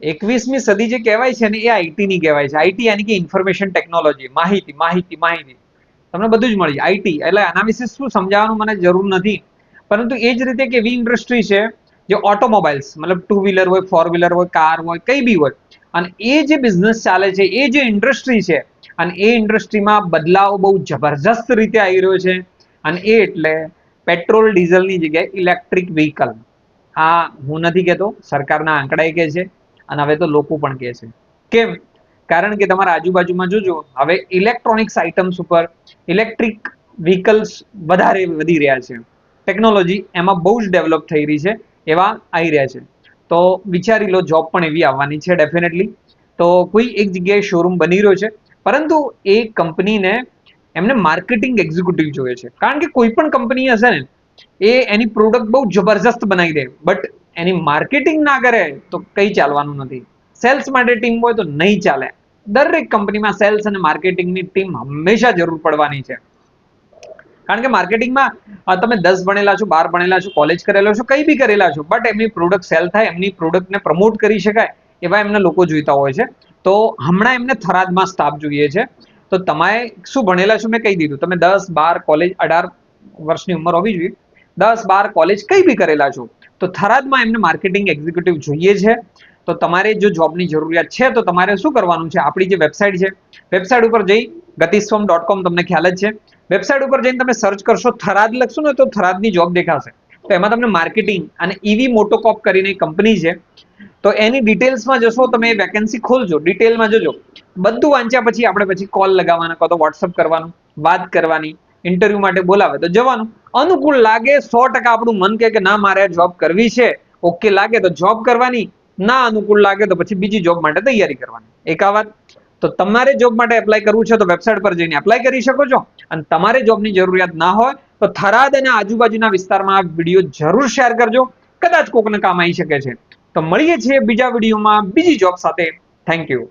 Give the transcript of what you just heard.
21મી સદી જે કહેવાય છે ને એ આઈટી ની કહેવાય છે. આઈટી યાની કે ઇન્ફોર્મેશન ટેકનોલોજી, માહિતી માહિતી માહિતી તમને બધું જ મળી જાય. આઈટી એટલે આના વિશે શું સમજાવવાનું મને જરૂર નથી, પરંતુ એ જ રીતે કે એવી ઇન્ડસ્ટ્રી છે જે ઓટોમોબાઈલ્સ મતલબ ટુ વ્હીલર હોય, ફોર વ્હીલર હોય, કાર હોય, કઈ બી હોય, અને એ જે બિઝનેસ ચાલે છે, એ જે ઇન્ડસ્ટ્રી છે, અને એ ઇન્ડસ્ટ્રીમાં બદલાવ બહુ જબરજસ્ત રીતે આવી રહ્યો છે. અને એ એટલે પેટ્રોલ ડીઝલની જગ્યાએ ઇલેક્ટ્રિક વ્હીકલ. આ હું નથી કહેતો, સરકારના આંકડા કહે છે, અને હવે તો લોકો પણ કહે છે. કેમ? કારણ કે તમારા આજુબાજુમાં જોજો, હવે ઇલેક્ટ્રોનિક્સ આઇટમ્સ ઉપર ઇલેક્ટ્રિક વ્હીકલ્સ વધારે વધી રહ્યા છે. ટેકનોલોજી એમાં બહુ જ ડેવલપ થઈ રહી છે, એવા આવી રહ્યા છે. તો વિચારી લો, જોબ પણ એવી આવવાની છે ડેફિનેટલી. તો કોઈ એક જગ્યાએ શોરૂમ બની રહ્યો છે, પરંતુ એ કંપનીને એમને માર્કેટિંગ એક્ઝિક્યુટિવ જોઈએ છે. કારણ કે કોઈ પણ કંપની હશે ને, એ એની પ્રોડક્ટ બહુ જબરજસ્ત બનાવી દે, બટ એની માર્કેટિંગ ના કરે તો કંઈ ચાલવાનું નથી. સેલ્સ માટે ટીમ હોય તો નહીં ચાલે. દરેક કંપનીમાં સેલ્સ અને માર્કેટિંગની ટીમ હંમેશા જરૂર પડવાની છે. કારણ કે માર્કેટિંગમાં તમે 10 ભણેલા છો, 12 ભણેલા છો, કોલેજ કરેલા છો, કંઈ બી કરેલા છો, બટ એમની પ્રોડક્ટ સેલ થાય, એમની પ્રોડક્ટને પ્રમોટ કરી શકાય, એવા એમને લોકો જોઈતા હોય છે. તો હમણાં એમને થરાદમાં સ્ટાફ જોઈએ છે. તો તમે શું ભણેલા છો મેં કહી દીધું. તમે 10, 12 કોલેજ, 18 વર્ષની ઉંમર હોવી જોઈએ, 10, 12 કોલેજ કંઈ બી કરેલા છો, તો થરાદમાં એમને માર્કેટિંગ એક્ઝિક્યુટિવ જોઈએ છે. તો તમારે જો જોબની જરૂરિયાત છે તો તમારે શું કરવાનું છે? આપણી જે વેબસાઇટ છે, વેબસાઇટ ઉપર જઈ gatiSwarm.com, તમને ખ્યાલ જ છે. વેબસાઇટ ઉપર જઈને તમે સર્ચ કરશો, થરાદ લખશો ને તો થરાદની જોબ દેખાશે. તો એમાં તમને માર્કેટિંગ અને ઈવી મોટોકોપ કરીને કંપની છે, તો એની ડિટેલ્સમાં જશો, તમે વેકેન્સી ખોલજો, ડિટેલમાં જોજો. બધું વાંચ્યા પછી આપણે પછી કોલ લગાવવાના, કાં તો વોટ્સઅપ કરવાનું, વાત કરવાની, ઇન્ટરવ્યુ માટે બોલાવે તો જવાનું. અનુકૂળ લાગે 100% આપણું મન કે ના મારે જોબ કરવી છે, ઓકે લાગે તો જોબ કરવાની, ના અનુકૂળ લાગે તો પછી બીજી જોબ માટે તૈયારી કરવાની. એક આ વાત. તો તમારે જોબ માટે એપ્લાય કરવું છે તો વેબસાઇટ પર જઈને એપ્લાય કરી શકો છો. અને તમારે જોબની જરૂરિયાત ના હોય તો થરાદ અને આજુબાજુના વિસ્તારમાં આ વિડીયો જરૂર શેર કરજો, કદાચ કોકને કામ આવી શકે છે. તો મળીએ છીએ બીજા વિડીયોમાં બીજી જોબ સાથે. Thank you.